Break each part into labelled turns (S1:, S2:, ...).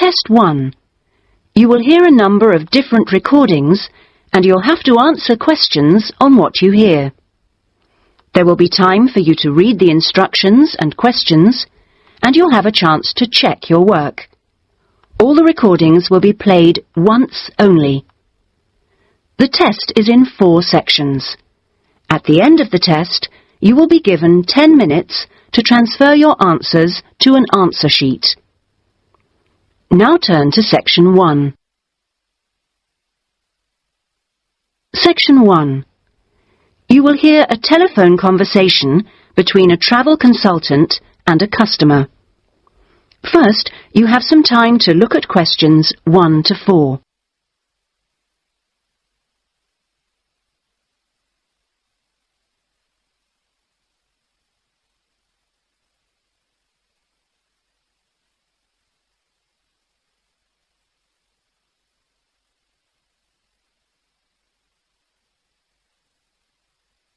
S1: Test 1. You will hear a number of different recordings and you'll have to answer questions on what you hear. There will be time for you to read the instructions and questions, and you'll have a chance to check your work. All the recordings will be played once only. The test is in 4 sections. At the end of the test, you will be given 10 minutes to transfer your answers to an answer sheet. Now turn to Section 1. Section 1. You will hear a telephone conversation between a travel consultant and a customer. First, you have some time to look at questions 1 to 4.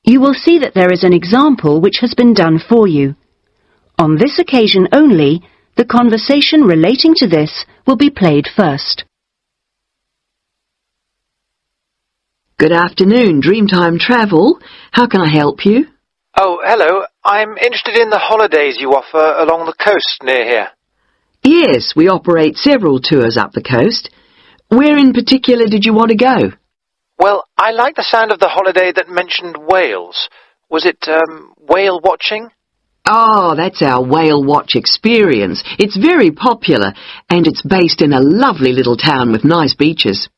S1: You will see that there is an example which has been done for you. On this occasion only, the conversation relating to this will be played first.
S2: Good afternoon, Dreamtime Travel. How can I help you?
S3: Oh, hello. I'm interested in the holidays you offer along the coast near here.
S2: Yes, we operate several tours up the coast. Where in particular did you want to go?
S3: Well, I like the sound of the holiday that mentioned whales. Was it, whale watching?
S2: Oh, that's our whale watch experience. It's very popular, and it's based in a lovely little town with nice beaches.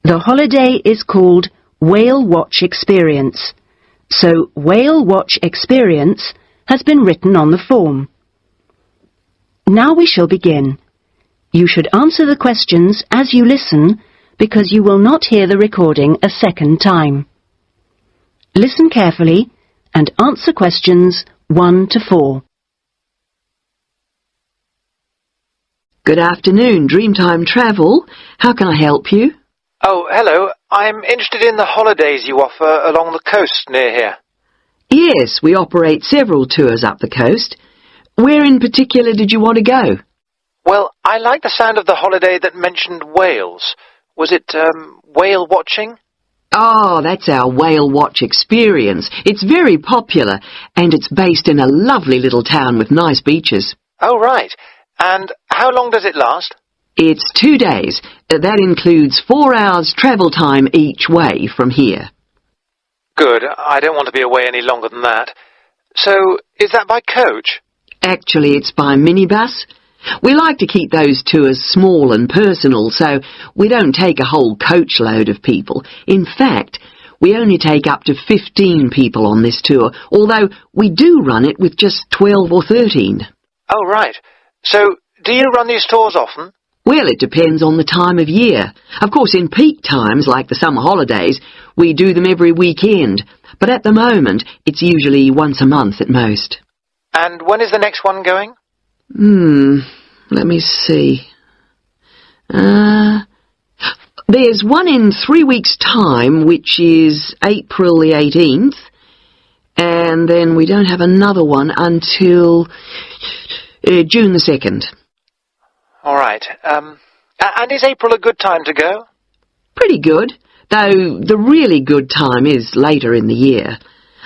S1: The holiday is called Whale Watch Experience, so Whale Watch Experience has been written on the form. Now we shall begin. You should answer the questions as you listen because you will not hear the recording a second time. Listen carefully and answer questions 1 to 4.
S2: Good afternoon, Dreamtime Travel. How can I help you?
S3: Oh, hello. I'm interested in the holidays you offer along the coast near here.
S2: Yes, we operate several tours up the coast. Where in particular did you want to go?
S3: Well, I like the sound of the holiday that mentioned whales. Was it, whale watching?
S2: Oh, that's our whale watch experience. It's very popular, and it's based in a lovely little town with nice beaches.
S3: Oh, right. And how long does it last?
S2: It's 2 days. That includes 4 hours travel time each way from here.
S3: Good. I don't want to be away any longer than that. So, is that by coach?
S2: Actually, it's by minibus. We like to keep those tours small and personal, so we don't take a whole coachload of people. In fact, we only take up to 15 people on this tour, although we do run it with just 12 or 13.
S3: Oh, right. So, do you run these tours often?
S2: Well, it depends on the time of year. Of course, in peak times, like the summer holidays, we do them every weekend. But at the moment, it's usually once a month at most.
S3: And when is the next one going?
S2: Let me see. There's one in 3 weeks' time, which is April the 18th, and then we don't have another one until June the 2nd.
S3: All right. And is April a good time to go?
S2: Pretty good, though the really good time is later in the year.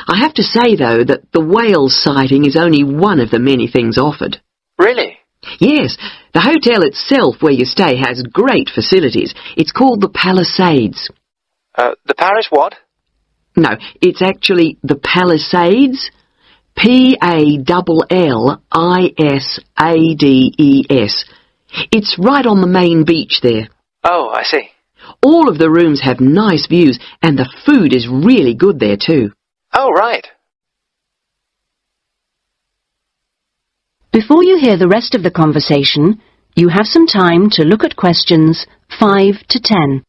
S2: I have to say, though, that the whale sighting is only one of the many things offered.
S3: Really?
S2: Yes, the hotel itself where you stay has great facilities. It's called the Palisades.
S3: The Paris what?
S2: No, it's actually the Palisades. Pallilsades. It's right on the main beach there.
S3: Oh, I see.
S2: All of the rooms have nice views, and the food is really good there too.
S3: Oh, right.
S1: Before you hear the rest of the conversation, you have some time to look at questions 5 to 10.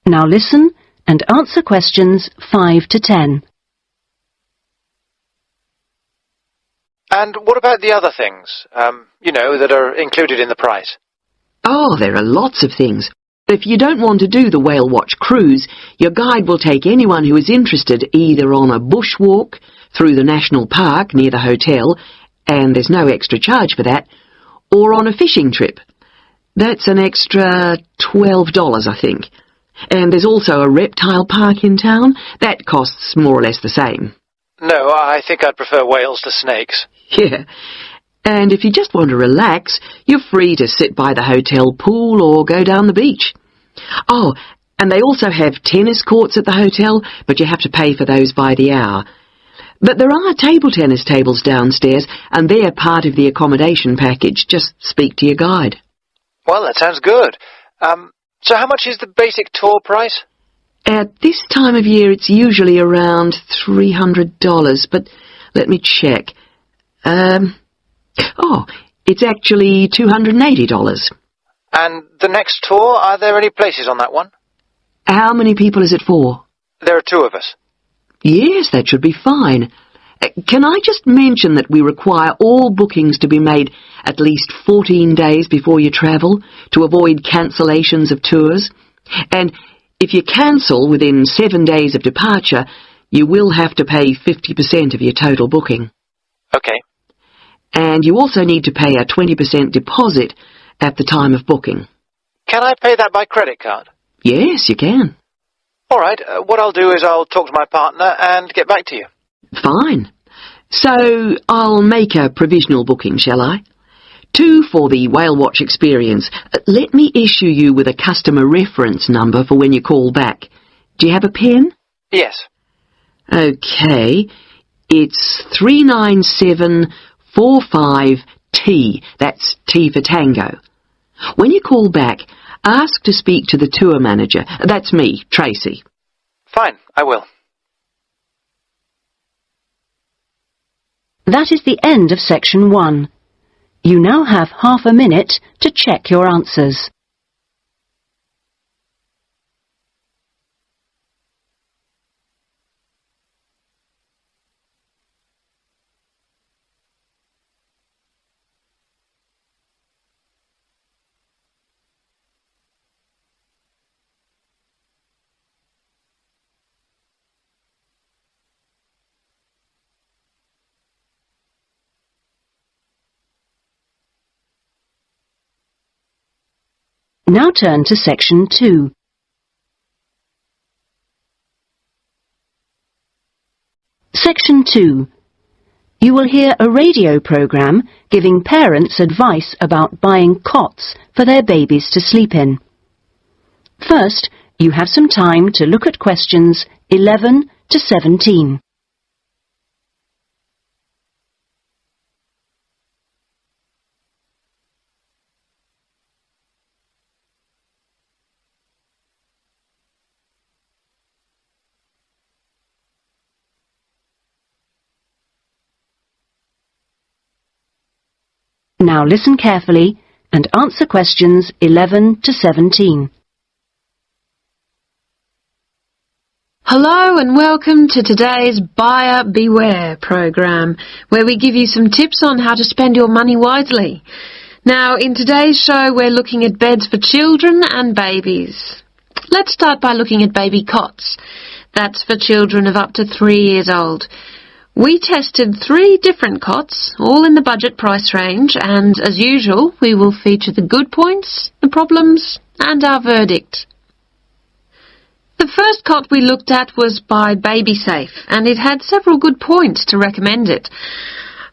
S1: Now listen and answer questions 5 to 10.
S3: And what about the other things, that are included in the price?
S2: Oh, there are lots of things. If you don't want to do the whale watch cruise, your guide will take anyone who is interested either on a bushwalk through the national park near the hotel, and there's no extra charge for that, or on a fishing trip. That's an extra $12, I think. And there's also a reptile park in town. That costs more or less the same.
S3: No, I think I'd prefer whales to snakes.
S2: Yeah. And if you just want to relax, you're free to sit by the hotel pool or go down the beach. Oh, and they also have tennis courts at the hotel, but you have to pay for those by the hour. But there are table tennis tables downstairs, and they're part of the accommodation package. Just speak to your guide.
S3: Well, that sounds good. So how much is the basic tour price?
S2: At this time of year, it's usually around $300, but let me check. It's actually $280.
S3: And the next tour, are there any places on that one?
S2: How many people is it for?
S3: There are 2 of us.
S2: Yes, that should be fine. Can I just mention that we require all bookings to be made at least 14 days before you travel to avoid cancellations of tours? And if you cancel within 7 days of departure, you will have to pay 50% of your total booking.
S3: Okay.
S2: And you also need to pay a 20% deposit at the time of booking.
S3: Can I pay that by credit card?
S2: Yes, you can.
S3: All right. What I'll do is I'll talk to my partner and get back to you.
S2: Fine. So I'll make a provisional booking, shall I? 2 for the whale watch experience. Let me issue you with a customer reference number for when you call back. Do you have a pen?
S3: Yes.
S2: Okay. It's 39745T. That's T for Tango. When you call back, ask to speak to the tour manager. That's me, Tracy.
S3: Fine, I will.
S1: That is the end of section 1. You now have half a minute to check your answers. Now turn to section 2. Section 2. You will hear a radio program giving parents advice about buying cots for their babies to sleep in. First, you have some time to look at questions 11 to 17. Now listen carefully and answer questions 11 to 17.
S4: Hello and welcome to today's Buyer Beware program, where we give you some tips on how to spend your money wisely. Now, in today's show, we're looking at beds for children and babies. Let's start by looking at baby cots. That's for children of up to 3 years old. We tested 3 different cots, all in the budget price range, and as usual, we will feature the good points, the problems, and our verdict. The first cot we looked at was by BabySafe, and it had several good points to recommend it.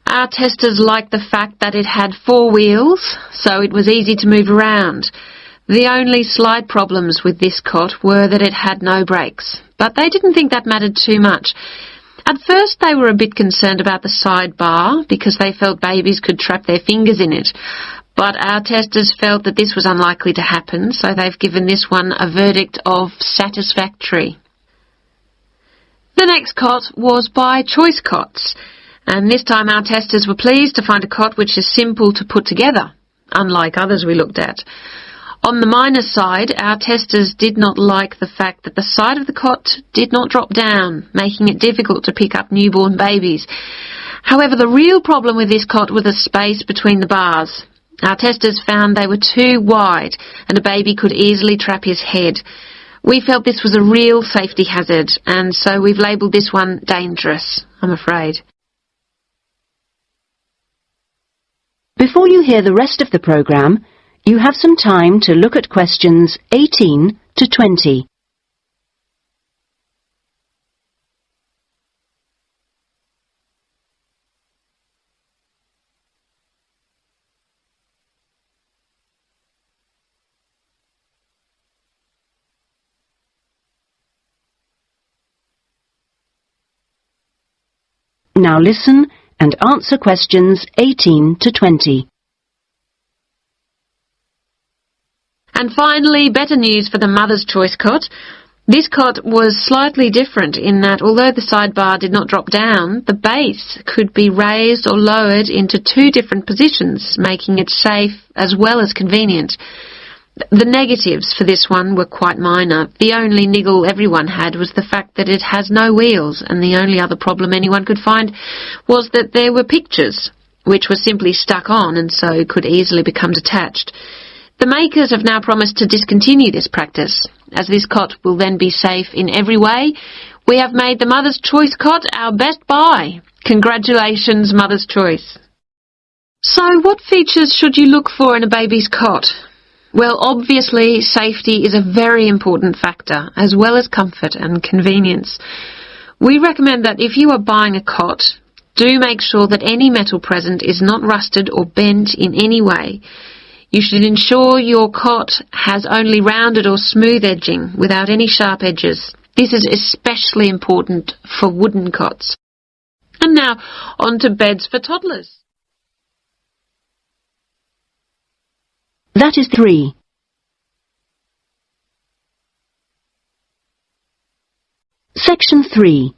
S4: Our testers liked the fact that it had 4 wheels, so it was easy to move around. The only slight problems with this cot were that it had no brakes, but they didn't think that mattered too much. At first they were a bit concerned about the side bar because they felt babies could trap their fingers in it. But our testers felt that this was unlikely to happen, so they've given this one a verdict of satisfactory. The next cot was by Choice Cots, and this time our testers were pleased to find a cot which is simple to put together, unlike others we looked at. On the minus side, our testers did not like the fact that the side of the cot did not drop down, making it difficult to pick up newborn babies. However, the real problem with this cot was the space between the bars. Our testers found they were too wide and a baby could easily trap his head. We felt this was a real safety hazard, and so we've labelled this one dangerous, I'm afraid.
S1: Before you hear the rest of the programme, you have some time to look at questions 18 to 20. Now listen and answer questions 18 to 20.
S4: And finally, better news for the Mother's Choice cot. This cot was slightly different in that although the sidebar did not drop down, the base could be raised or lowered into two different positions, making it safe as well as convenient. The negatives for this one were quite minor. The only niggle everyone had was the fact that it has no wheels, and the only other problem anyone could find was that there were pictures, which were simply stuck on and so could easily become detached. The makers have now promised to discontinue this practice. As this cot will then be safe in every way, we have made the Mother's Choice cot our best buy. Congratulations, Mother's Choice. So what features should you look for in a baby's cot? Well, obviously, safety is a very important factor, as well as comfort and convenience. We recommend that if you are buying a cot, do make sure that any metal present is not rusted or bent in any way. You should ensure your cot has only rounded or smooth edging without any sharp edges. This is especially important for wooden cots. And now, on to beds for toddlers.
S1: That is 3. Section 3.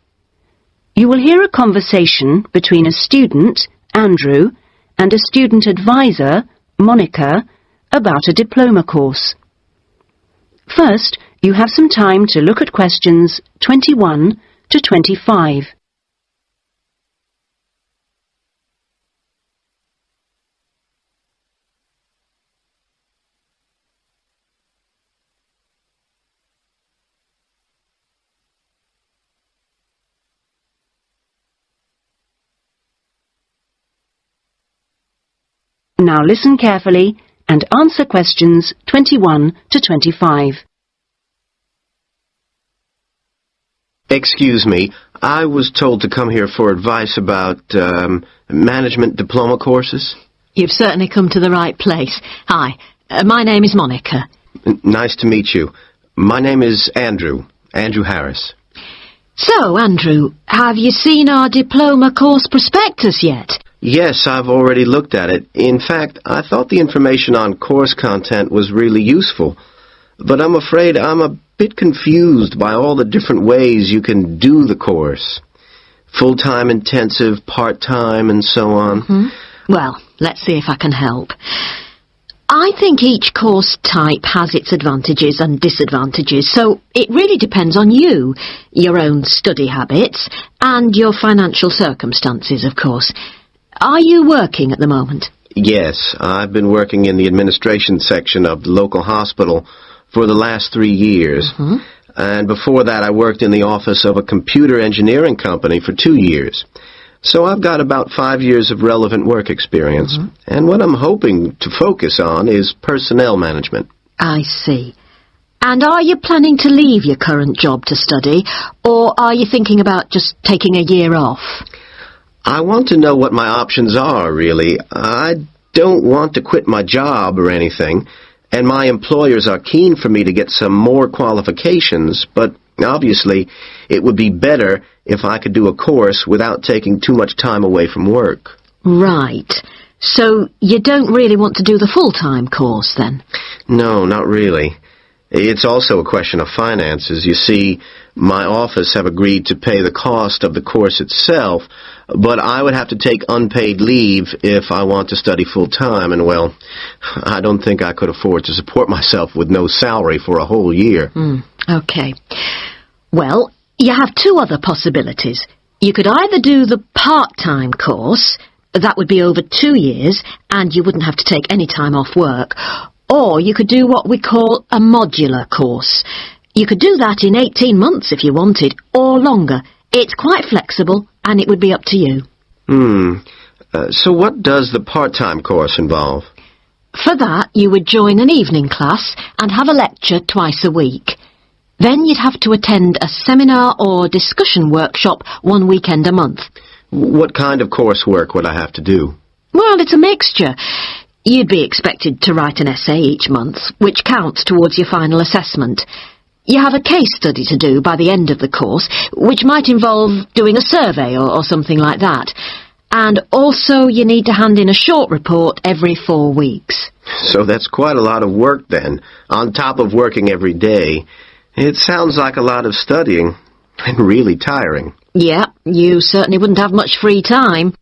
S1: You will hear a conversation between a student, Andrew, and a student advisor, Monica, about a diploma course. First, you have some time to look at questions 21 to 25. Now listen carefully and answer questions 21 to 25.
S5: Excuse me, I was told to come here for advice about management diploma courses.
S6: You've certainly come to the right place. Hi, my name is Monica.
S5: Nice to meet you. My name is Andrew Harris.
S6: So, Andrew, have you seen our diploma course prospectus yet?
S5: Yes, I've already looked at it. In fact, I thought the information on course content was really useful. But I'm afraid I'm a bit confused by all the different ways you can do the course. Full-time intensive, part-time, and so on.
S6: Mm-hmm. Well, let's see if I can help. I think each course type has its advantages and disadvantages, so it really depends on you, your own study habits, and your financial circumstances, of course. Are you working at the moment?
S5: Yes, I've been working in the administration section of the local hospital for the last 3 years.
S6: Mm-hmm.
S5: And before that, I worked in the office of a computer engineering company for 2 years. So I've got about 5 years of relevant work experience.
S6: Mm-hmm.
S5: And what I'm hoping to focus on is personnel management.
S6: I see. And are you planning to leave your current job to study, or are you thinking about just taking a year off?
S5: I want to know what my options are, really. I don't want to quit my job or anything, and my employers are keen for me to get some more qualifications, but obviously it would be better if I could do a course without taking too much time away from work.
S6: Right. So you don't really want to do the full-time course, then?
S5: No, not really. It's also a question of finances. You see, my office have agreed to pay the cost of the course itself, but I would have to take unpaid leave if I want to study full-time, and, well, I don't think I could afford to support myself with no salary for a whole year.
S6: Okay. Well, you have two other possibilities. You could either do the part-time course, that would be over 2 years, and you wouldn't have to take any time off work, or you could do what we call a modular course. You could do that in 18 months if you wanted, or longer. It's quite flexible, and it would be up to you.
S5: So what does the part-time course involve?
S6: For that, you would join an evening class and have a lecture twice a week. Then you'd have to attend a seminar or discussion workshop 1 weekend a month.
S5: What kind of coursework would I have to do?
S6: Well, it's a mixture. You'd be expected to write an essay each month, which counts towards your final assessment. You have a case study to do by the end of the course, which might involve doing a survey or something like that. And also you need to hand in a short report every 4 weeks.
S5: So that's quite a lot of work then, on top of working every day. It sounds like a lot of studying, and really tiring.
S6: Yeah, you certainly wouldn't have much free time.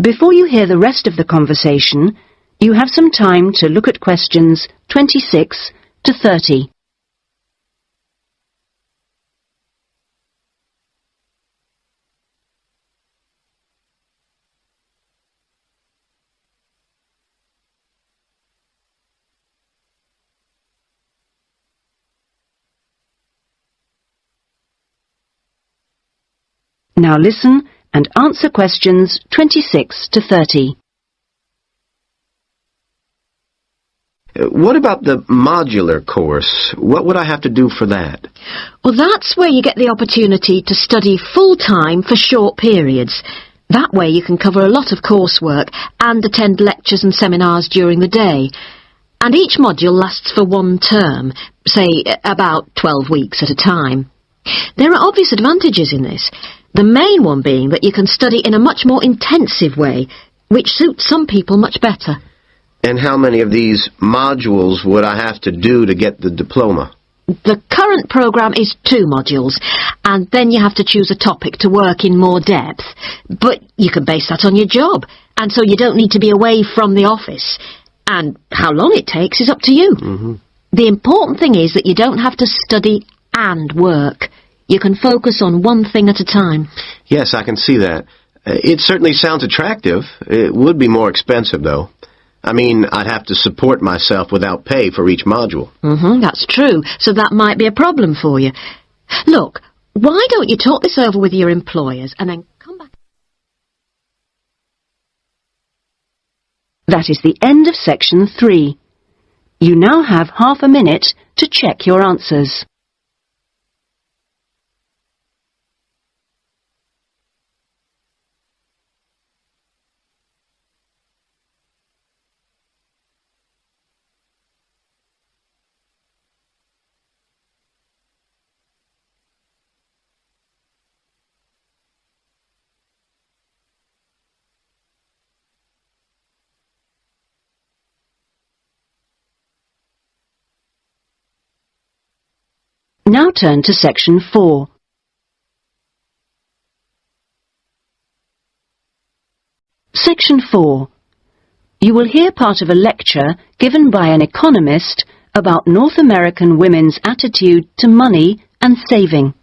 S1: Before you hear the rest of the conversation, you have some time to look at questions 26 to 30. Now listen and answer questions 26 to 30.
S5: What about the modular course? What would I have to do for that?
S6: Well, that's where you get the opportunity to study full-time for short periods. That way you can cover a lot of coursework and attend lectures and seminars during the day. And each module lasts for 1 term, say about 12 weeks at a time. There are obvious advantages in this. The main one being that you can study in a much more intensive way, which suits some people much better.
S5: And how many of these modules would I have to do to get the diploma?
S6: The current programme is 2 modules, and then you have to choose a topic to work in more depth. But you can base that on your job, and so you don't need to be away from the office. And how long it takes is up to you. The important thing is that you don't have to study and work. You can focus on one thing at a time.
S5: Yes, I can see that. It certainly sounds attractive. It would be more expensive, though. I mean, I'd have to support myself without pay for each module.
S6: That's true. So that might be a problem for you. Look, why don't you talk this over with your employers and then come back?
S1: That is the end of section 3. You now have half a minute to check your answers. Now turn to section 4. Section 4. You will hear part of a lecture given by an economist about North American women's attitude to money and saving.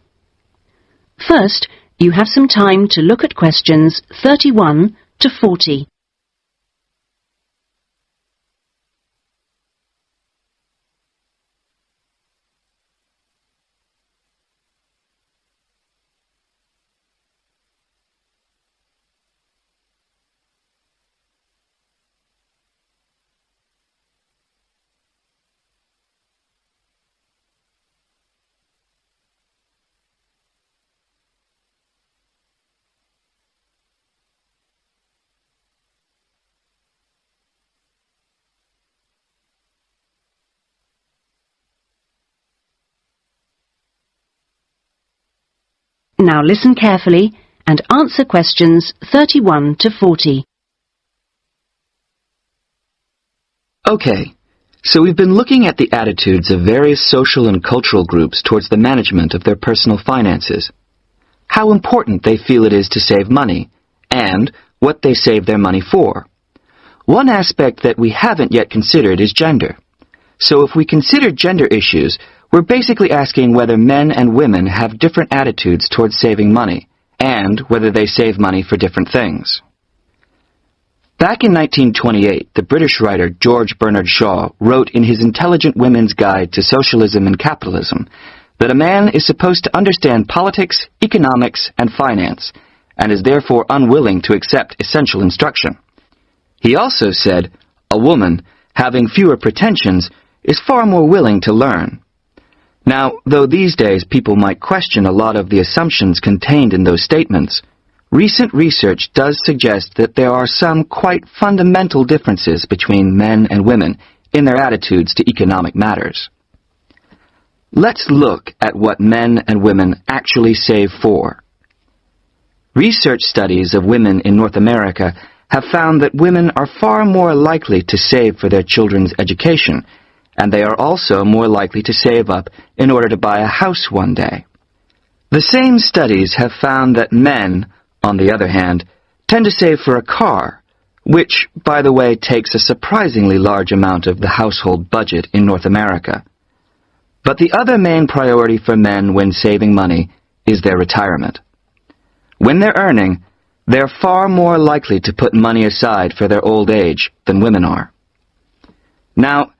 S1: First, you have some time to look at questions 31 to 40. Now listen carefully and answer questions 31 to 40.
S7: Okay, so we've been looking at the attitudes of various social and cultural groups towards the management of their personal finances, how important they feel it is to save money, and what they save their money for. One aspect that we haven't yet considered is gender. So if we consider gender issues, We're basically asking whether men and women have different attitudes towards saving money, and whether they save money for different things. Back in 1928, the British writer George Bernard Shaw wrote in his Intelligent Women's Guide to Socialism and Capitalism that a man is supposed to understand politics, economics, and finance, and is therefore unwilling to accept essential instruction. He also said, a woman, having fewer pretensions, is far more willing to learn. Now, though these days people might question a lot of the assumptions contained in those statements, recent research does suggest that there are some quite fundamental differences between men and women in their attitudes to economic matters. Let's look at what men and women actually save for. Research studies of women in North America have found that women are far more likely to save for their children's education, and they are also more likely to save up in order to buy a house one day. The same studies have found that men, on the other hand, tend to save for a car, which, by the way, takes a surprisingly large amount of the household budget in North America. But the other main priority for men when saving money is their retirement. When they're earning, they're far more likely to put money aside for their old age than women are. Now,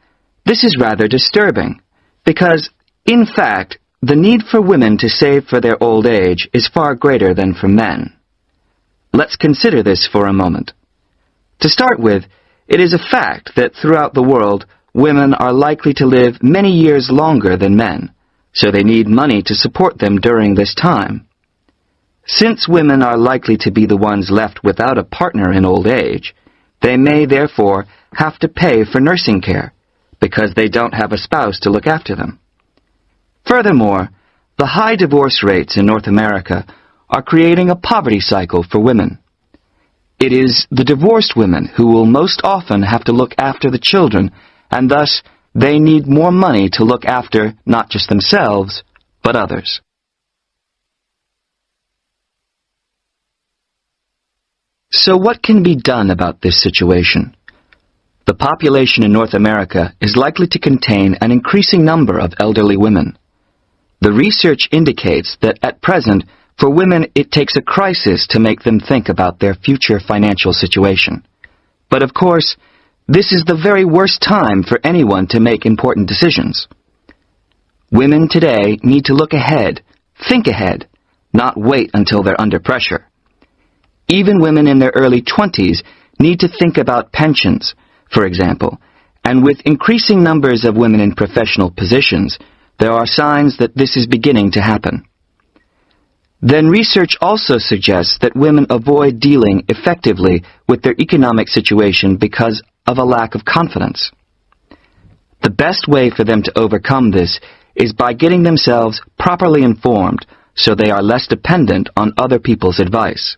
S7: this is rather disturbing, because, in fact, the need for women to save for their old age is far greater than for men. Let's consider this for a moment. To start with, it is a fact that throughout the world, women are likely to live many years longer than men, so they need money to support them during this time. Since women are likely to be the ones left without a partner in old age, they may therefore have to pay for nursing care, because they don't have a spouse to look after them. Furthermore, the high divorce rates in North America are creating a poverty cycle for women. It is the divorced women who will most often have to look after the children, and thus they need more money to look after not just themselves, but others. So what can be done about this situation? The population in North America is likely to contain an increasing number of elderly women. The research indicates that at present, for women, it takes a crisis to make them think about their future financial situation. But of course, this is the very worst time for anyone to make important decisions. Women today need to look ahead, think ahead, not wait until they're under pressure. Even women in their early 20s need to think about pensions, for example, and with increasing numbers of women in professional positions, there are signs that this is beginning to happen. Then research also suggests that women avoid dealing effectively with their economic situation because of a lack of confidence. The best way for them to overcome this is by getting themselves properly informed so they are less dependent on other people's advice.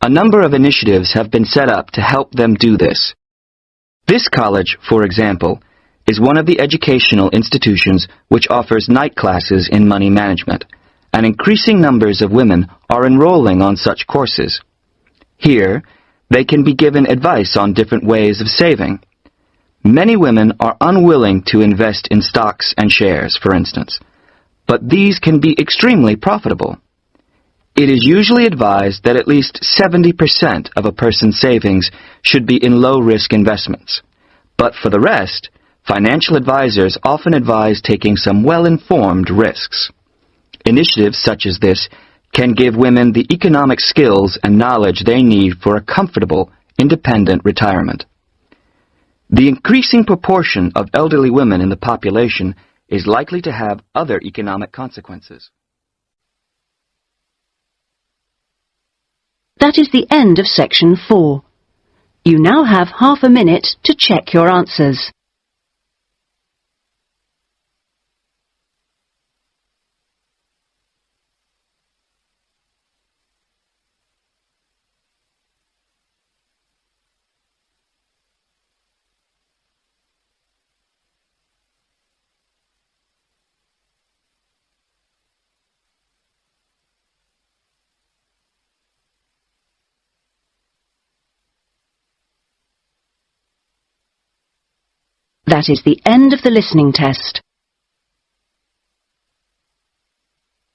S7: A number of initiatives have been set up to help them do this. This college, for example, is one of the educational institutions which offers night classes in money management, and increasing numbers of women are enrolling on such courses. Here, they can be given advice on different ways of saving. Many women are unwilling to invest in stocks and shares, for instance, but these can be extremely profitable. It is usually advised that at least 70% of a person's savings should be in low-risk investments. But for the rest, financial advisors often advise taking some well-informed risks. Initiatives such as this can give women the economic skills and knowledge they need for a comfortable, independent retirement. The increasing proportion of elderly women in the population is likely to have other economic consequences.
S1: That is the end of section 4. You now have half a minute to check your answers. That is the end of the listening test.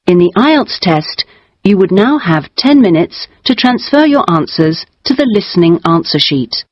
S1: In the Ielts test, you would now have 10 minutes to transfer your answers to the listening answer sheet.